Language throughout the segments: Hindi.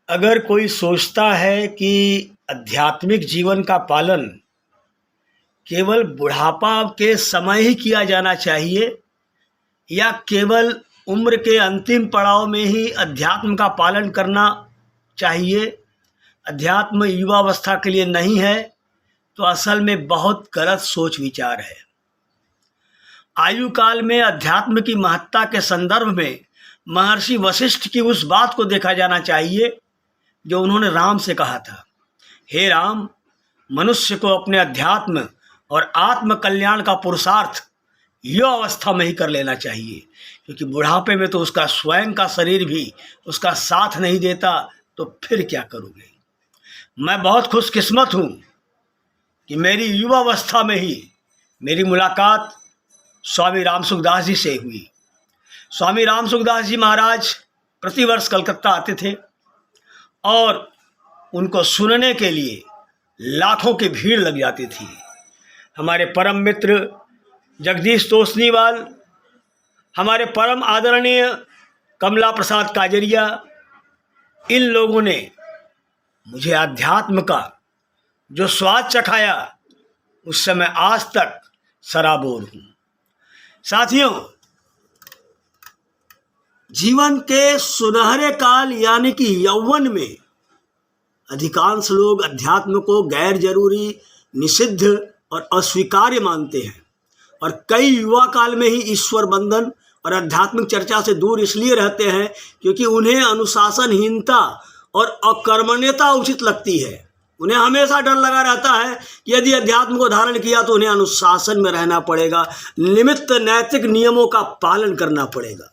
अगर कोई सोचता है कि आध्यात्मिक जीवन का पालन केवल बुढ़ापा के समय ही किया जाना चाहिए या केवल उम्र के अंतिम पड़ाव में ही अध्यात्म का पालन करना चाहिए, अध्यात्म युवावस्था के लिए नहीं है, तो असल में बहुत गलत सोच विचार है। आयु काल में अध्यात्म की महत्ता के संदर्भ में महर्षि वशिष्ठ की उस बात को देखा जाना चाहिए जो उन्होंने राम से कहा था, हे राम, मनुष्य को अपने अध्यात्म और आत्म कल्याण का पुरुषार्थ युवा अवस्था में ही कर लेना चाहिए, क्योंकि बुढ़ापे में तो उसका स्वयं का शरीर भी उसका साथ नहीं देता, तो फिर क्या करोगे। मैं बहुत खुशकिस्मत हूँ कि मेरी युवावस्था में ही मेरी मुलाकात स्वामी राम सुखदास जी से हुई। स्वामी राम सुखदास जी महाराज प्रतिवर्ष कलकत्ता आते थे और उनको सुनने के लिए लाखों की भीड़ लग जाती थी। हमारे परम मित्र जगदीश तोषनीवाल, हमारे परम आदरणीय कमला प्रसाद काजरिया, इन लोगों ने मुझे अध्यात्म का जो स्वाद चखाया, उससे मैं आज तक सराबोर हूँ। साथियों, जीवन के सुनहरे काल यानी कि यौवन में अधिकांश लोग अध्यात्म को गैर जरूरी, निषिद्ध और अस्वीकार्य मानते हैं और कई युवा काल में ही ईश्वर बंधन और आध्यात्मिक चर्चा से दूर इसलिए रहते हैं क्योंकि उन्हें अनुशासनहीनता और अकर्मण्यता उचित लगती है। उन्हें हमेशा डर लगा रहता है कि यदि अध्यात्म को धारण किया तो उन्हें अनुशासन में रहना पड़ेगा, निमित्त नैतिक नियमों का पालन करना पड़ेगा।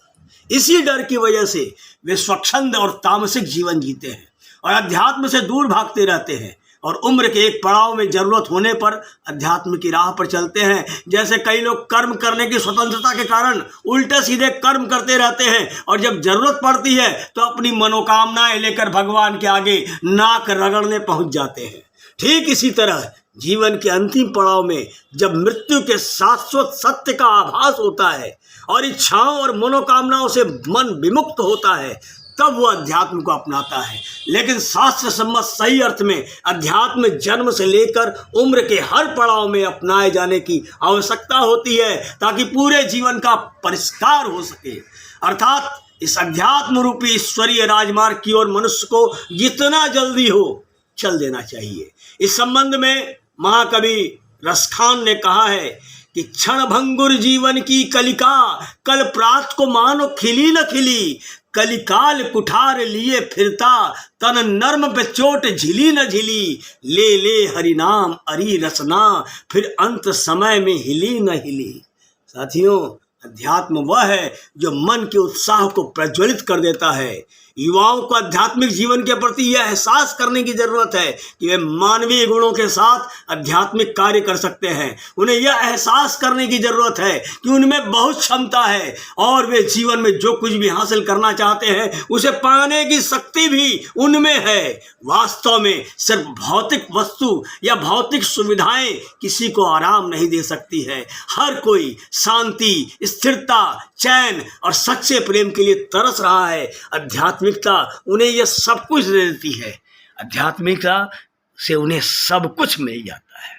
इसी डर की वजह से वे स्वच्छंद और तामसिक जीवन जीते हैं और अध्यात्म से दूर भागते रहते हैं और उम्र के एक पड़ाव में जरूरत होने पर अध्यात्म की राह पर चलते हैं। जैसे कई लोग कर्म करने की स्वतंत्रता के कारण उल्टे सीधे कर्म करते रहते हैं और जब जरूरत पड़ती है तो अपनी मनोकामनाएं लेकर भगवान के आगे नाक रगड़ने पहुंच जाते हैं। ठीक इसी तरह जीवन के अंतिम पड़ाव में जब मृत्यु के शाश्वत सत्य का आभास होता है और इच्छाओं और मनोकामनाओं से मन विमुक्त होता है, तब वो अध्यात्म को अपनाता है। लेकिन शास्त्र सम्मत सही अर्थ में अध्यात्म जन्म से लेकर उम्र के हर पड़ाव में अपनाए जाने की आवश्यकता होती है ताकि पूरे जीवन का परिष्कार हो सके। अर्थात इस अध्यात्म रूपी ईश्वरीय राजमार्ग की ओर मनुष्य को जितना जल्दी हो चल देना चाहिए। इस संबंध में महाकवि रसखान ने कहा है कि क्षण भंगुर जीवन की कलिका, कल प्रात को मानो खिली न खिली, कलिकाल कुठार लिए फिरता, तन नर्म पे चोट झिली न झिली, ले ले हरि नाम अरी रसना, फिर अंत समय में हिली न हिली। साथियों, अध्यात्म वह है जो मन के उत्साह को प्रज्वलित कर देता है। युवाओं को आध्यात्मिक जीवन के प्रति यह एहसास करने की जरूरत है कि वे मानवीय गुणों के साथ आध्यात्मिक कार्य कर सकते हैं। उन्हें यह एहसास करने की जरूरत है कि उनमें बहुत क्षमता है और वे जीवन में जो कुछ भी हासिल करना चाहते हैं उसे पाने की शक्ति भी उनमें है। वास्तव में सिर्फ भौतिक वस्तु या भौतिक सुविधाएं किसी को आराम नहीं दे सकती है। हर कोई शांति, स्थिरता, चैन और सच्चे प्रेम के लिए तरस रहा है। आध्यात्मिकता उन्हें यह सब कुछ दे देती है। आध्यात्मिकता से उन्हें सब कुछ मिल जाता है।